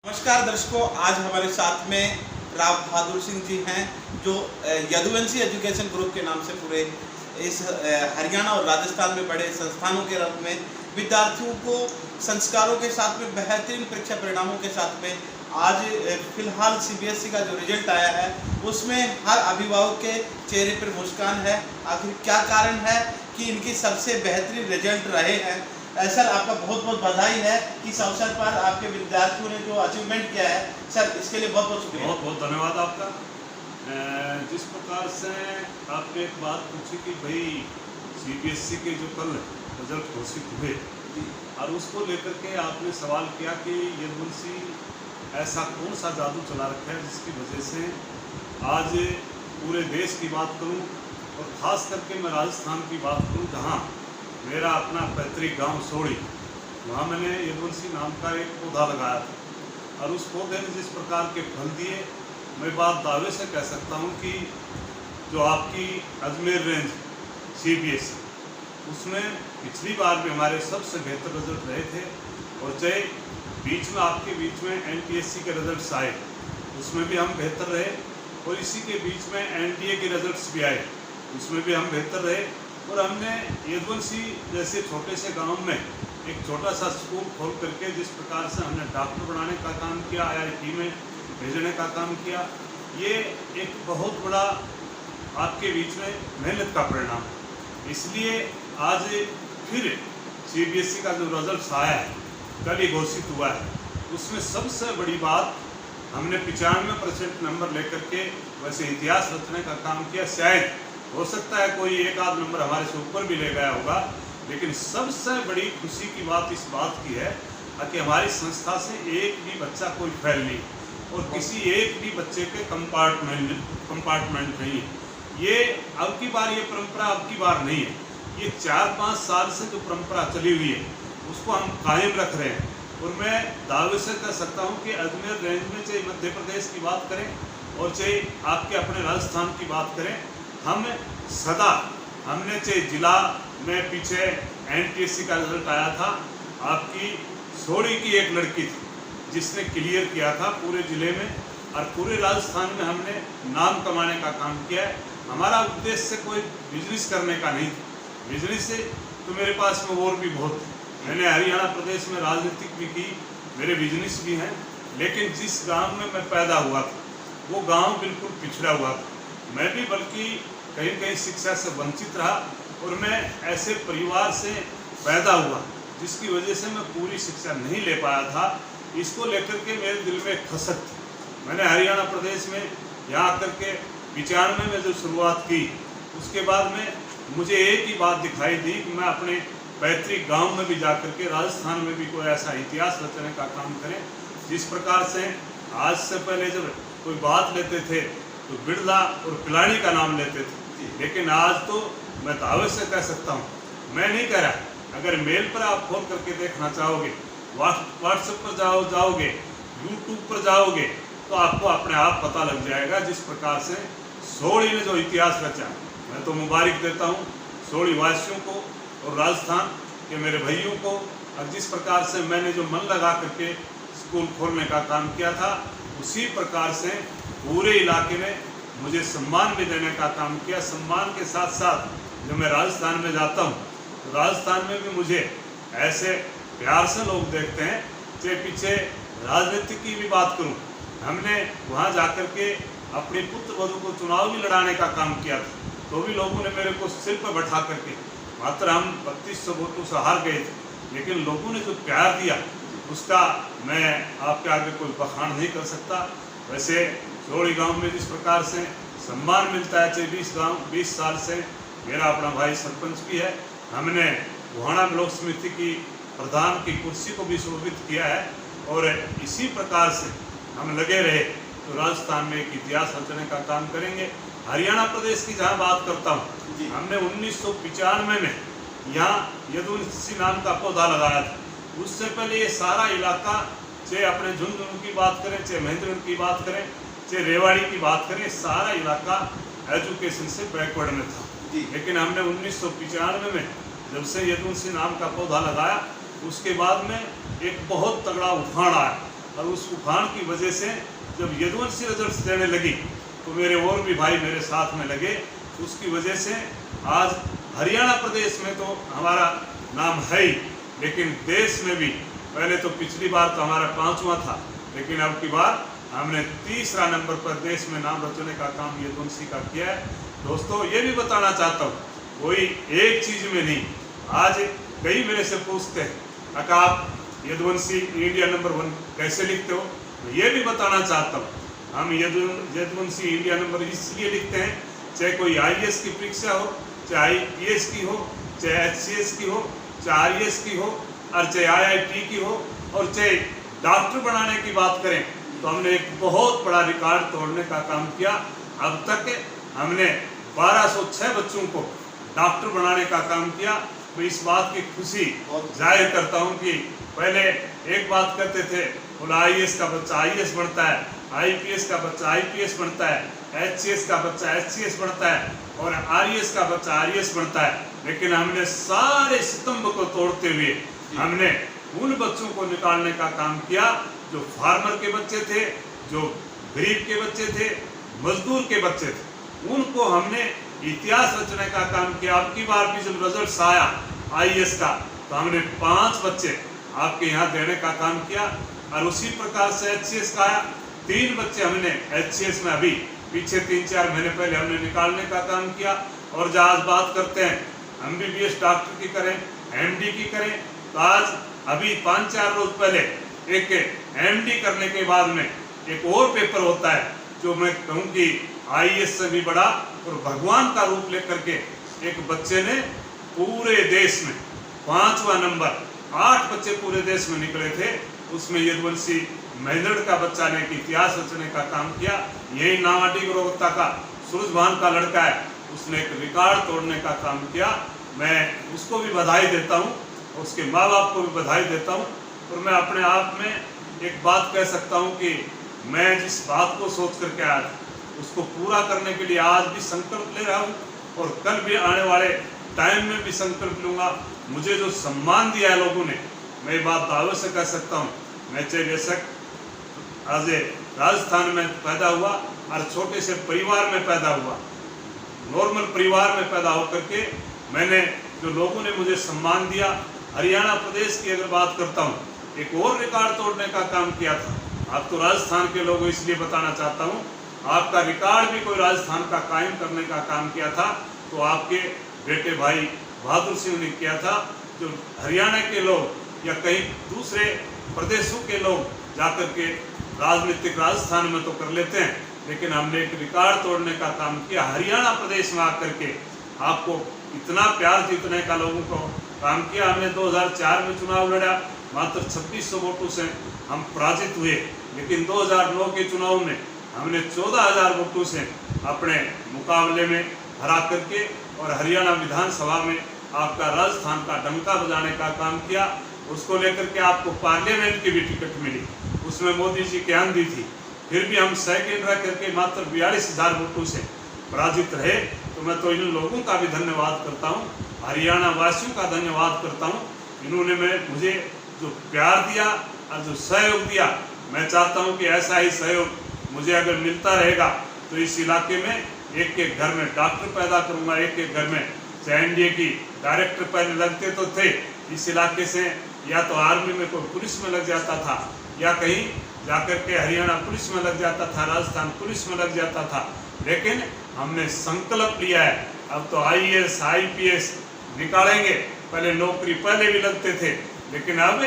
नमस्कार दर्शकों, आज हमारे साथ में राव बहादुर सिंह जी हैं जो यदुवंशी एजुकेशन ग्रुप के नाम से पूरे इस हरियाणा और राजस्थान में बड़े संस्थानों के रूप में विद्यार्थियों को संस्कारों के साथ में बेहतरीन परीक्षा परिणामों के साथ में आज फिलहाल सीबीएसई का जो रिजल्ट आया है उसमें हर अभिभावक के चेहरे पर मुस्कान है। आखिर क्या कारण है कि इनकी सबसे बेहतरीन रिजल्ट रहे हैं। सर, आपका बहुत बहुत बधाई है कि इस अवसर पर आपके विद्यार्थियों ने जो अचीवमेंट किया है, सर इसके लिए बहुत बहुत शुक्रिया। बहुत बहुत धन्यवाद आपका। जिस प्रकार से आपने एक बात पूछी कि भाई सीबीएसई के जो कल रिजल्ट घोषित हुए और उसको लेकर के आपने सवाल किया कि यदुवंशी ऐसा कौन सा जादू चला रखा है जिसकी वजह से आज पूरे देश की बात करूं और ख़ास करके मैं राजस्थान की बात करूं जहां मेरा अपना पैतृक गांव सोड़ी, वहाँ मैंने यदुवंशी नाम का एक पौधा लगाया था और उस पौधे ने जिस प्रकार के फल दिए, मैं बात दावे से कह सकता हूँ कि जो आपकी अजमेर रेंज सीबीएसई उसमें पिछली बार भी हमारे सबसे बेहतर रिजल्ट रहे थे और चाहे बीच में एनटीएससी के रिजल्ट्स आए उसमें भी हम बेहतर रहे और इसी के बीच में एनडीए के रिजल्ट्स भी आए उसमें भी हम बेहतर रहे। और हमने यदुवंशी जैसे छोटे से गांव में एक छोटा सा स्कूल खोल करके जिस प्रकार से हमने डॉक्टर बनाने का काम किया, आईआईटी में भेजने का काम किया, ये एक बहुत बड़ा आपके बीच में मेहनत का परिणाम है। इसलिए आज फिर सीबीएसई का जो रिजल्ट आया है, कल ही घोषित हुआ है, उसमें सबसे बड़ी बात हमने 95% नंबर लेकर के वैसे इतिहास रचने का काम किया। शायद हो सकता है कोई एक आध नंबर हमारे से ऊपर भी ले गया होगा, लेकिन सबसे बड़ी खुशी की बात इस बात की है कि हमारी संस्था से एक भी बच्चा कोई फेल नहीं और किसी एक भी बच्चे के कंपार्टमेंट नहीं है। ये अब की बार ये परंपरा अब की बार नहीं है, ये 4-5 साल से जो परंपरा चली हुई है उसको हम कायम रख रहे हैं। और मैं दावे से कह सकता हूँ कि अजमेर रेंज में चाहे मध्य प्रदेश की बात करें और चाहे आपके अपने राजस्थान की बात करें, हम सदा हमने चाहे जिला में पीछे एनटीएससी का रिजल्ट आया था, आपकी सोड़ी की एक लड़की थी जिसने क्लियर किया था पूरे ज़िले में और पूरे राजस्थान में हमने नाम कमाने का काम किया है। हमारा उद्देश्य से कोई बिजनेस करने का नहीं था, बिजनेस से तो मेरे पास में और भी बहुत है। मैंने हरियाणा प्रदेश में राजनीतिक भी की, मेरे बिजनेस भी हैं, लेकिन जिस गांव में मैं पैदा हुआ था वो गांव बिल्कुल पिछड़ा हुआ था। मैं भी बल्कि कहीं कहीं शिक्षा से वंचित रहा और मैं ऐसे परिवार से पैदा हुआ जिसकी वजह से मैं पूरी शिक्षा नहीं ले पाया था। इसको लेकर के मेरे दिल में खसक थी। मैंने हरियाणा प्रदेश में यहाँ आकर के 95 में जो शुरुआत की, उसके बाद में मुझे एक ही बात दिखाई दी कि मैं अपने पैतृक गांव में भी जा कर के राजस्थान में भी कोई ऐसा इतिहास रचने का काम करें। जिस प्रकार से आज से पहले जब कोई बात लेते थे तो बिरला और पिलानी का नाम लेते थे, लेकिन आज तो मैं दावे से कह सकता हूँ, मैं नहीं कह रहा, अगर मेल पर आप खोल करके देखना चाहोगे, व्हाट्सएप पर जाओगे, यूट्यूब पर जाओगे तो आपको अपने आप पता लग जाएगा जिस प्रकार से सोड़ी ने जो इतिहास रचा। मैं तो मुबारक देता हूँ सोड़ी वासियों को और राजस्थान के मेरे भाइयों को। और जिस प्रकार से मैंने जो मन लगा करके स्कूल खोलने का काम किया था, उसी प्रकार से पूरे इलाके ने मुझे सम्मान भी देने का काम किया। सम्मान के साथ साथ जब मैं राजस्थान में जाता हूँ तो राजस्थान में भी मुझे ऐसे प्यार से लोग देखते हैं। चाहे पीछे राजनीति की भी बात करूँ, हमने वहाँ जाकर के अपनी पुत्र वधू को चुनाव भी लड़ाने का काम किया था, तो भी लोगों ने मेरे को सिर पर बैठा करके, मात्र हम 3200 वोटों से हार गए थे, लेकिन लोगों ने जो प्यार दिया उसका मैं आपके आगे कोई बखान नहीं कर सकता। वैसे सोड़ी गांव में जिस प्रकार से सम्मान मिलता है, चाहे 20 साल से मेरा अपना भाई सरपंच भी है, हमने गोहाना ब्लॉक समिति की प्रधान की कुर्सी को भी सुशोभित किया है और इसी प्रकार से हम लगे रहे तो राजस्थान में एक इतिहास रचने का काम करेंगे। हरियाणा प्रदेश की जहाँ बात करता हूँ, हमने 1995 में यहाँ यदुवंशी नाम का पौधा लगाया था। उससे पहले ये सारा इलाका, चाहे अपने झुंझुनू की बात करें, चाहे महेंद्रगढ़ की बात करें, चाहे रेवाड़ी की बात करें, सारा इलाका एजुकेशन से बैकवर्ड में था। लेकिन हमने 1995 में जब से यदुवंशी नाम का पौधा लगाया, उसके बाद में एक बहुत तगड़ा उफान आया और उस उफान की वजह से जब यदुवंशी रिजल्ट देने लगी तो मेरे और भी भाई मेरे साथ में लगे। उसकी वजह से आज हरियाणा प्रदेश में तो हमारा नाम है ही, लेकिन देश में भी पहले तो पिछली बार तो हमारा 5वां था, लेकिन अब की बार हमने 3रा नंबर पर देश में नाम रचने का काम यदुवंशी का किया है। दोस्तों ये भी बताना चाहता हूँ, कोई एक चीज में नहीं। आज कई मेरे से पूछते हैं अका आप यदुवंशी इंडिया नंबर 1 कैसे लिखते हो, तो ये भी बताना चाहता हूँ हम यदुवंशी इंडिया नंबर इसलिए लिखते हैं, चाहे कोई IAS की परीक्षा हो, चाहे IPS की हो, चाहे HCS की हो, चाहे RES की हो, और चाहे IIT की हो, और चाहे डॉक्टर बनाने की बात करें तो हमने एक बहुत बड़ा रिकॉर्ड तोड़ने का काम किया। अब तक हमने 1206 बच्चों को डॉक्टर बनाने का काम किया। मैं इस बात की खुशी जाहिर करता हूं कि पहले एक बात करते थे, बोला IAS का बच्चा IAS बनता है, IPS का बच्चा IPS बनता है, HCS का बच्चा HCS बनता है, और RES का बच्चा RES बनता है। लेकिन हमने सारे स्तंभ को तोड़ते हुए हमने उन बच्चों को निकालने का काम किया जो फार्मर के बच्चे थे, जो गरीब के बच्चे थे, मजदूर के बच्चे थे, उनको हमने इतिहास रचने का काम किया। अब की बार भी जब रिजल्ट आया IAS का तो हमने 5 बच्चे आपके यहाँ देने का काम किया, और उसी प्रकार से HCS का आया 3 बच्चे हमने HCS में अभी पीछे 3-4 महीने पहले हमने निकालने का काम किया। और जब आज बात करते हैं MBBS डॉक्टर की करें, MD की करें, तो आज अभी 5-4 रोज पहले एक MD करने के बाद में एक और पेपर होता है जो मैं कहूँ कि IAS से भी बड़ा और भगवान का रूप लेकर के एक बच्चे ने पूरे देश में 5वां नंबर, 8 बच्चे पूरे देश में निकले थे, उसमें यदुवंशी मेंदड़ का बच्चा ने एक इतिहास रचने का काम किया। यही नावाटी गुरुवत्ता का सूरजभान का लड़का है, उसने एक रिकॉर्ड तोड़ने का काम किया। मैं उसको भी बधाई देता हूँ, उसके माँ बाप को भी बधाई देता हूँ। और मैं अपने आप में एक बात कह सकता हूँ कि मैं जिस बात को सोच करके आया था उसको पूरा करने के लिए आज भी संकल्प ले रहा हूँ, और कल भी आने वाले टाइम में भी संकल्प लूँगा। मुझे जो सम्मान दिया है लोगों ने, मैं ये बात दावे से कह सकता हूँ, मैं चाहे बेशक आज राजस्थान में पैदा हुआ और छोटे से परिवार में पैदा हुआ, नॉर्मल परिवार में पैदा होकर के मैंने जो लोगों ने मुझे सम्मान दिया, हरियाणा प्रदेश की अगर बात करता हूँ, एक और रिकॉर्ड तोड़ने का काम किया था। आप तो राजस्थान के लोगों, इसलिए बताना चाहता हूँ, आपका रिकॉर्ड भी कोई राजस्थान का कायम करने का काम किया था तो आपके बेटे भाई बहादुर सिंह ने किया था। जो हरियाणा के लोग या कहीं दूसरे प्रदेशों के लोग जाकर के राजनीतिक राजस्थान में तो कर लेते हैं, लेकिन हमने एक रिकॉर्ड तोड़ने का काम किया। हरियाणा प्रदेश में आकर के आपको इतना प्यार जीतने का लोगों को काम किया। हमने 2004 में चुनाव लड़ा, मात्र 2600 वोटों से हम पराजित हुए, लेकिन 2009 के चुनाव में हमने 14,000 वोटों से अपने मुकाबले में हरा करके और हरियाणा विधानसभा में आपका राजस्थान का डंका बजाने का काम किया। उसको लेकर के आपको पार्लियामेंट की भी टिकट मिली, उसमें मोदी जी की आंधी थी, फिर भी हम सेकेंड रह करके मात्र 42,000 वोटों से पराजित रहे। तो मैं तो इन लोगों का भी धन्यवाद करता हूँ, हरियाणा वासियों का धन्यवाद करता हूँ। इन्होंने मुझे जो प्यार दिया और जो सहयोग दिया, मैं चाहता हूँ कि ऐसा ही सहयोग मुझे अगर मिलता रहेगा तो इस इलाके में एक एक घर में डॉक्टर पैदा करूँगा, एक एक घर में चाहे NDA की डायरेक्टर पहले लगते तो थे इस इलाके से, या तो आर्मी में कोई पुलिस में लग जाता था, या कहीं जाकर के हरियाणा पुलिस में लग जाता था, राजस्थान पुलिस में लग जाता था। लेकिन हमने संकल्प लिया है, अब तो IAS IPS निकालेंगे। पहले नौकरी पहले भी लगते थे, लेकिन अब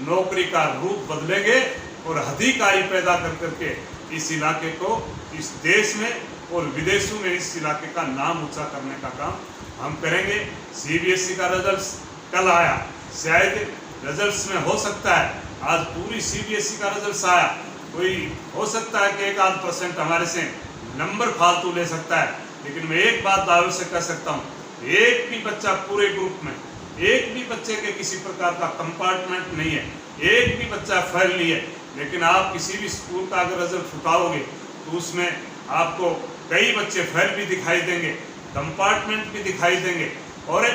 नौकरी का रूप बदलेंगे और अधिकारी पैदा कर करके इस इलाके को इस देश में और विदेशों में इस इलाके का नाम ऊंचा करने का काम हम करेंगे। CBSE का रिजल्ट कल आया, शायद रिजल्ट्स में हो सकता है आज पूरी CBSE का रिजल्ट आया, कोई हो सकता है कि 1-8% हमारे से नंबर फालतू ले सकता है, लेकिन मैं एक बात दावे से कह सकता हूँ, एक भी बच्चा पूरे ग्रुप में, एक भी बच्चे के किसी प्रकार का कंपार्टमेंट नहीं है, एक भी बच्चा फेल नहीं है। लेकिन आप किसी भी स्कूल का अगर रिजल्ट उठाओगे तो उसमें आपको कई बच्चे फेल भी दिखाई देंगे, कंपार्टमेंट भी दिखाई देंगे, और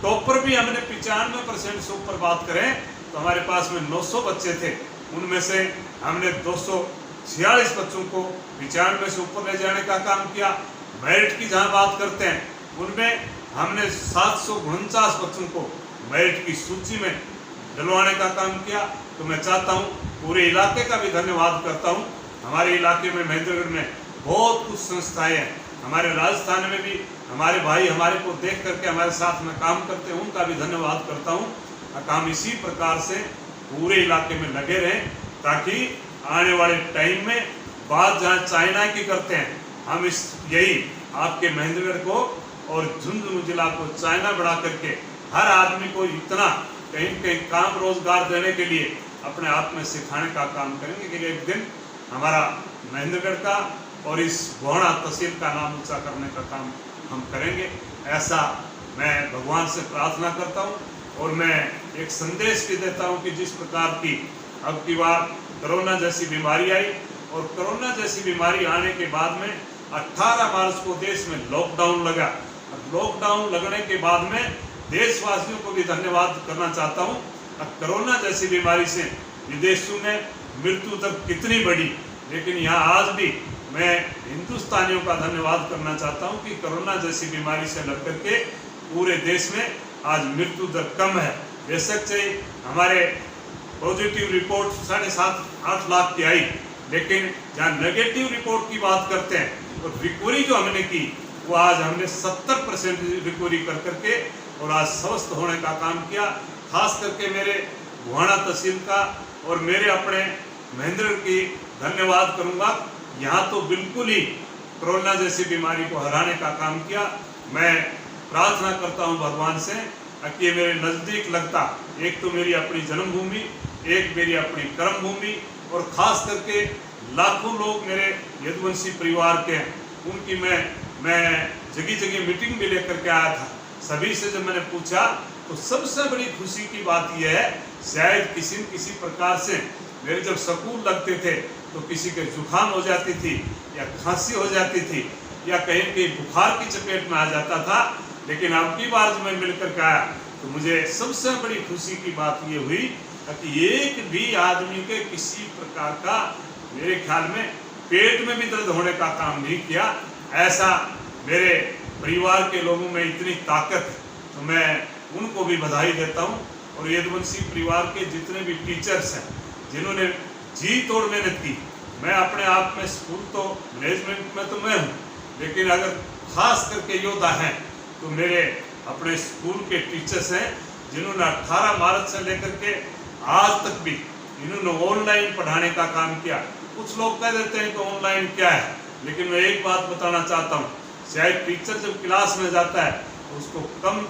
टॉपर भी हमने 95% से ऊपर बात करें तो हमारे पास में 900 बच्चे थे उनमें से हमने 246 बच्चों को 95 से ऊपर ले जाने का काम किया। मेरिट की जहाँ बात करते हैं उनमें हमने 749 बच्चों को मेरिट की सूची में डलवाने का काम किया। तो मैं चाहता हूँ पूरे इलाके का भी धन्यवाद करता हूँ। हमारे इलाके में महेंद्रगढ़ में बहुत कुछ संस्थाएं हैं, हमारे राजस्थान में भी हमारे भाई हमारे को देख करके हमारे साथ में काम करते हैं, उनका भी धन्यवाद करता हूँ। काम इसी प्रकार से पूरे इलाके में लगे रहें ताकि आने वाले टाइम में बात जहाँ चाइना की करते हैं, हम इस यही आपके महेंद्रगढ़ को और झुंझुनू जिला को चाइना बढ़ा करके हर आदमी को इतना कहीं कहीं काम रोजगार देने के लिए अपने आप में सिखाने का काम करेंगे कि एक दिन हमारा महेंद्रगढ़ का और इस गोहाना तहसील का नाम ऊंचा करने का काम हम करेंगे। ऐसा मैं भगवान से प्रार्थना करता हूँ और मैं एक संदेश भी देता हूँ कि जिस प्रकार की अब की बार कोरोना जैसी बीमारी आई और कोरोना जैसी बीमारी आने के बाद में 18 मार्च को देश में लॉकडाउन लगा। लॉकडाउन लगने के बाद में देशवासियों को भी धन्यवाद करना चाहता हूँ। कोरोना जैसी बीमारी से विदेशों में मृत्यु दर कितनी बढ़ी, लेकिन यहाँ आज भी मैं हिंदुस्तानियों का धन्यवाद करना चाहता हूँ कि कोरोना जैसी बीमारी से लड़ करके पूरे देश में आज मृत्यु दर कम है। बेशक से हमारे पॉजिटिव रिपोर्ट 7.5-8 लाख की आई, लेकिन जहाँ नेगेटिव रिपोर्ट की बात करते हैं तो रिकवरी जो हमने की वो आज हमने 70% रिकवरी कर करके और आज स्वस्थ होने का काम किया। खास करके मेरे गोहाना तहसील का और मेरे अपने महेंद्रगढ़ की धन्यवाद करूंगा। यहाँ तो बिल्कुल ही कोरोना जैसी बीमारी को हराने का काम किया। मैं प्रार्थना करता हूँ भगवान से कि ये मेरे नज़दीक लगता, एक तो मेरी अपनी जन्मभूमि, एक मेरी अपनी कर्म भूमि और ख़ास करके लाखों लोग मेरे यदुवंशी परिवार के हैं, उनकी मैं जगह जगह मीटिंग भी लेकर के आया था। सभी से जब मैंने पूछा तो सबसे बड़ी खुशी की बात यह है, शायद किसी न किसी प्रकार से मेरे जब स्कूल लगते थे तो किसी के जुकाम हो जाती थी या खांसी हो जाती थी या कहीं कहीं बुखार की चपेट में आ जाता था, लेकिन अब की बार जब मैं मिलकर के आया तो मुझे सबसे बड़ी खुशी की बात ये हुई कि एक भी आदमी के किसी प्रकार का मेरे ख्याल में पेट में भी दर्द होने का काम नहीं किया। ऐसा मेरे परिवार के लोगों में इतनी ताकत है, तो मैं उनको भी बधाई देता हूँ। और यदुवंशी परिवार के जितने भी टीचर्स हैं जिन्होंने जी तोड़ मेहनत की, मैं अपने आप में स्कूल तो मैनेजमेंट में तो मैं हूँ, लेकिन अगर खास करके योद्धा हैं तो मेरे अपने स्कूल के टीचर्स हैं जिन्होंने 18 मार्च से लेकर के आज तक भी इन्होंने ऑनलाइन पढ़ाने का काम किया। कुछ लोग कह देते हैं कि ऑनलाइन क्या है, लेकिन मैं एक बात बताना चाहता हूँ, शायद टीचर जब क्लास में जाता है तो उसको कम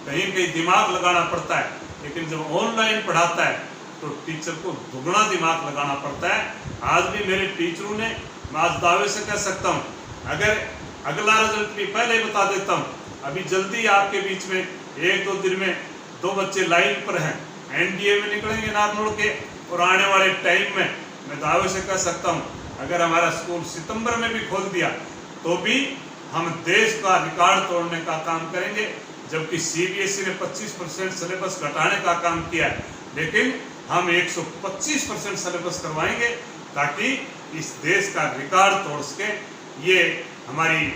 कहीं कहीं दिमाग लगाना पड़ता है, लेकिन जब ऑनलाइन पढ़ाता है तो टीचर को दुगना दिमाग लगाना पड़ता है। आज भी मेरे टीचरों ने, मैं आज दावे से कह सकता हूँ, अगर अगला रिजल्ट भी पहले ही बता देता हूँ, अभी जल्दी आपके बीच में 1-2 दिन में 2 बच्चे लाइन पर हैं, एनडीए में निकलेंगे नारनौल के, और आने वाले टाइम में मैं दावे से कह सकता हूँ अगर हमारा स्कूल सितंबर में भी खोल दिया तो भी हम देश का रिकॉर्ड तोड़ने का काम करेंगे। जबकि सीबीएसई ने 25% सिलेबस घटाने का काम किया है, लेकिन हम 125% सिलेबस करवाएंगे ताकि इस देश का रिकॉर्ड तोड़ सके। ये हमारी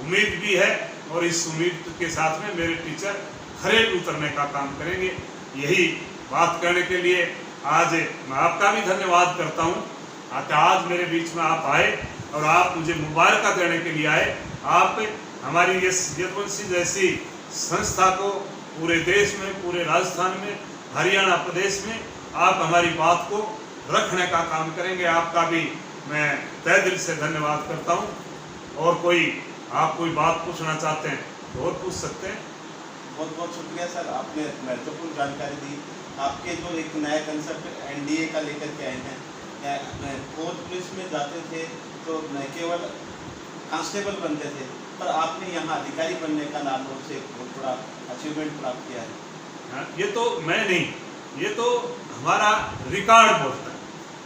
उम्मीद भी है और इस उम्मीद के साथ में मेरे टीचर खरे उतरने का काम करेंगे। यही बात करने के लिए आज मैं आपका भी धन्यवाद करता हूँ। आज मेरे बीच में आप आए और आप मुझे मुबारक देने के लिए आए। आप हमारी इस यदुवंशी जैसी संस्था को पूरे देश में, पूरे राजस्थान में, हरियाणा प्रदेश में आप हमारी बात को रखने का काम करेंगे। आपका भी मैं तहे दिल से धन्यवाद करता हूँ। और आप कोई बात पूछना चाहते हैं तो और पूछ सकते हैं। बहुत बहुत शुक्रिया सर, आपने महत्वपूर्ण जानकारी दी। आपके जो एक नया कंसेप्ट एनडीए का लेकर के आए हैं, फौज पुलिस में जाते थे तो केवल कांस्टेबल बनते थे, पर आपने यहाँ अधिकारी बनने का नाम से बहुत बड़ा अचीवमेंट प्राप्त किया है। ये तो मैं नहीं, ये तो हमारा रिकॉर्ड बोलता है।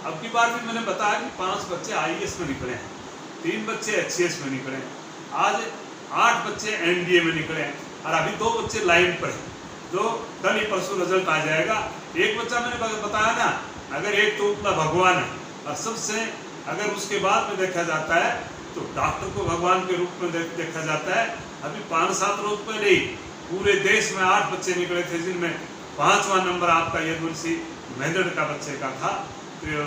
अब की बार भी मैंने बताया कि 5 बच्चे आईएएस में निकले हैं, 3 बच्चे एचसीएस में निकले हैं, आज 8 बच्चे एनडीए में निकले हैं और अभी 2 बच्चे लाइन पर हैं, जो कल ही परसों रिजल्ट आ जाएगा। एक बच्चा मैंने बताया ना अगर एक तो अपना भगवान है, और सबसे अगर उसके बाद में देखा जाता है तो डॉक्टर को भगवान के रूप में देखा जाता है। अभी 5-7 रोज पहले ही पूरे देश में 8 बच्चे निकले थे, जिनमें 5वां नंबर आपका यदुवंशी मेंढड़ का बच्चे का था। तो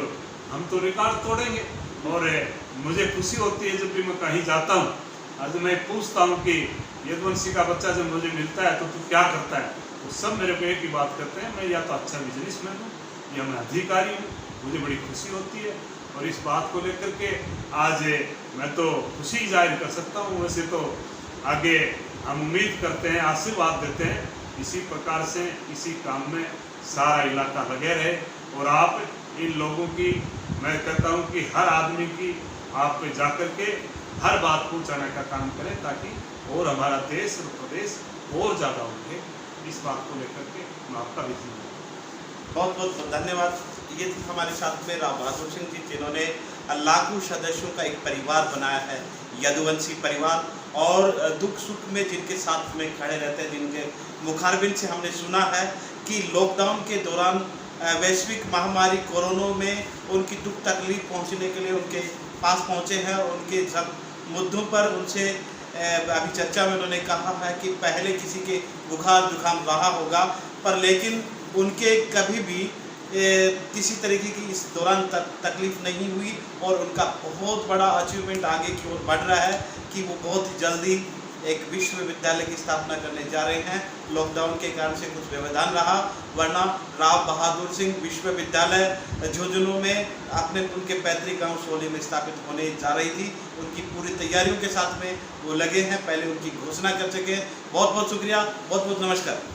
हम तो रिकॉर्ड तोड़ेंगे। और मुझे खुशी होती है जब भी मैं कहीं जाता हूँ, आज मैं पूछता हूँ कि यदुवंशी का बच्चा जब मुझे मिलता है तो तू क्या करता है, तो सब मेरे को एक ही बात करते हैं, मैं या तो अच्छा बिजनेसमैन हूँ या मैं अधिकारी हूँ। मुझे बड़ी खुशी होती है और इस बात को लेकर के आज मैं तो खुशी जाहिर कर सकता हूँ। वैसे तो आगे हम उम्मीद करते हैं, आशीर्वाद देते हैं, इसी प्रकार से इसी काम में सारा इलाका लगे रहे। और आप इन लोगों की, मैं कहता हूँ कि हर आदमी की आप पे जाकर के हर बात पहुँचाने का काम करें, ताकि और हमारा देश और प्रदेश और ज़्यादा उठे। इस बात को लेकर के मैं आपका भी बहुत बहुत धन्यवाद। ये थे हमारे साथ में राव बहादुर सिंह जी, जिन्होंने लाखों सदस्यों का एक परिवार बनाया है, यदुवंशी परिवार, और दुख सुख में जिनके साथ में खड़े रहते हैं, जिनके मुखारबिन से हमने सुना है कि लॉकडाउन के दौरान वैश्विक महामारी कोरोना में उनकी दुख तकलीफ पहुंचने के लिए उनके पास पहुंचे हैं। और उनके सब मुद्दों पर उनसे अभी चर्चा में उन्होंने कहा है कि पहले किसी के बुखार जुकाम रहा होगा, पर लेकिन उनके कभी भी किसी तरीके की इस दौरान तकलीफ नहीं हुई। और उनका बहुत बड़ा अचीवमेंट आगे की ओर बढ़ रहा है कि वो बहुत ही जल्दी एक विश्वविद्यालय की स्थापना करने जा रहे हैं। लॉकडाउन के कारण से कुछ व्यवधान रहा, वरना राव बहादुर सिंह विश्वविद्यालय झुंझुनू में अपने उनके पैतृक गांव सोली में स्थापित होने जा रही थी। उनकी पूरी तैयारियों के साथ में वो लगे हैं, पहले उनकी घोषणा कर सके। बहुत बहुत शुक्रिया, बहुत बहुत नमस्कार।